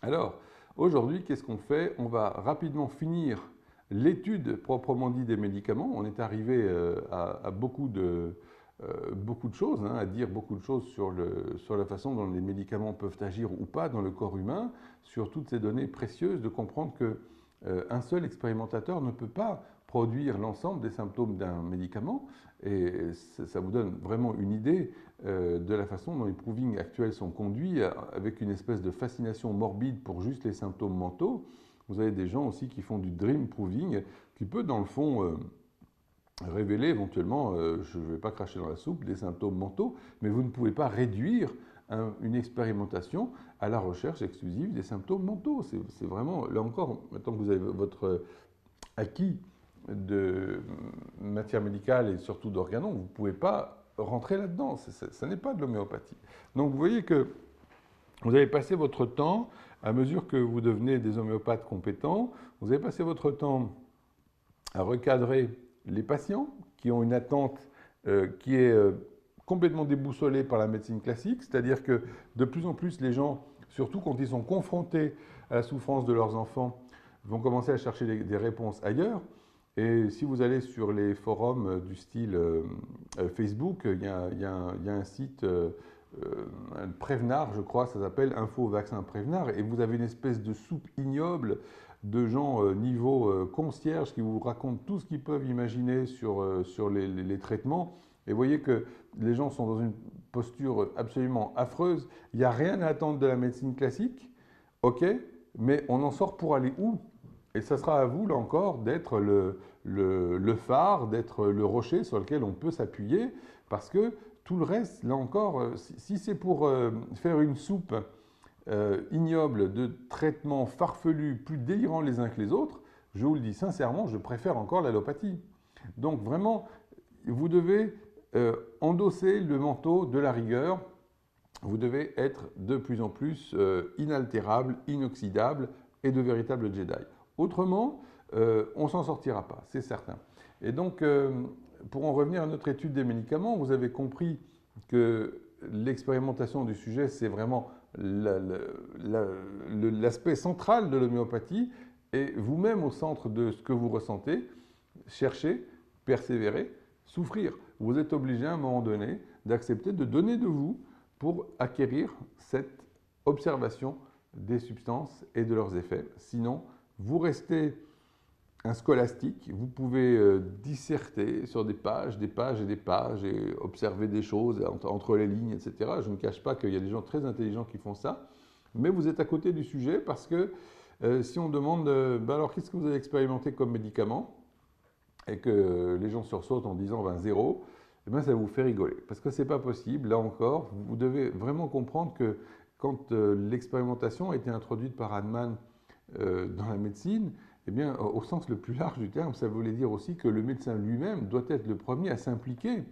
Alors, aujourd'hui, qu'est-ce qu'on fait? On va rapidement finir l'étude proprement dit des médicaments. On est arrivé à beaucoup de choses, hein, à dire beaucoup de choses sur la façon dont les médicaments peuvent agir ou pas dans le corps humain, sur toutes ces données précieuses, de comprendre que un seul expérimentateur ne peut pas produire l'ensemble des symptômes d'un médicament. Et ça vous donne vraiment une idée de la façon dont les provings actuels sont conduits, avec une espèce de fascination morbide pour juste les symptômes mentaux. Vous avez des gens aussi qui font du dream proving, qui peut dans le fond révéler éventuellement, je ne vais pas cracher dans la soupe, des symptômes mentaux, mais vous ne pouvez pas réduire une expérimentation à la recherche exclusive des symptômes mentaux. C'est vraiment, là encore, maintenant que vous avez votre acquis de matière médicale et surtout d'organon, vous ne pouvez pas rentrer là-dedans. Ça n'est pas de l'homéopathie. Donc vous voyez que vous avez passé votre temps, à mesure que vous devenez des homéopathes compétents, vous avez passé votre temps à recadrer les patients qui ont une attente qui est complètement déboussolée par la médecine classique, c'est-à-dire que de plus en plus les gens, surtout quand ils sont confrontés à la souffrance de leurs enfants, vont commencer à chercher des réponses ailleurs. Et si vous allez sur les forums du style Facebook, il y a un site Prévenard, je crois, ça s'appelle Info Vaccin Prévenard, et vous avez une espèce de soupe ignoble de gens niveau concierge qui vous racontent tout ce qu'ils peuvent imaginer sur les traitements. Et vous voyez que les gens sont dans une posture absolument affreuse. Il n'y a rien à attendre de la médecine classique, ok, mais on en sort pour aller où? Et ça sera à vous, là encore, d'être le phare, d'être le rocher sur lequel on peut s'appuyer, parce que tout le reste, là encore, si c'est pour faire une soupe ignoble de traitements farfelus, plus délirants les uns que les autres, je vous le dis sincèrement, je préfère encore l'allopathie. Donc vraiment, vous devez endosser le manteau de la rigueur, vous devez être de plus en plus inaltérable, inoxydable et de véritables Jedi. Autrement, on ne s'en sortira pas, c'est certain. Et donc, pour en revenir à notre étude des médicaments, vous avez compris que l'expérimentation du sujet, c'est vraiment l'aspect central de l'homéopathie, et vous-même au centre de ce que vous ressentez, cherchez, persévérez, souffrir. Vous êtes obligé à un moment donné d'accepter de donner de vous pour acquérir cette observation des substances et de leurs effets. Sinon, vous restez un scolastique, vous pouvez disserter sur des pages et des pages et observer des choses entre les lignes, etc. Je ne cache pas qu'il y a des gens très intelligents qui font ça, mais vous êtes à côté du sujet parce que si on demande ben alors qu'est-ce que vous avez expérimenté comme médicament et que les gens sursautent en disant ben, zéro, eh ben, ça vous fait rigoler. Parce que ce n'est pas possible, là encore, vous devez vraiment comprendre que quand l'expérimentation a été introduite par Hahnemann dans la médecine, eh bien, au sens le plus large du terme, ça voulait dire aussi que le médecin lui-même doit être le premier à s'impliquer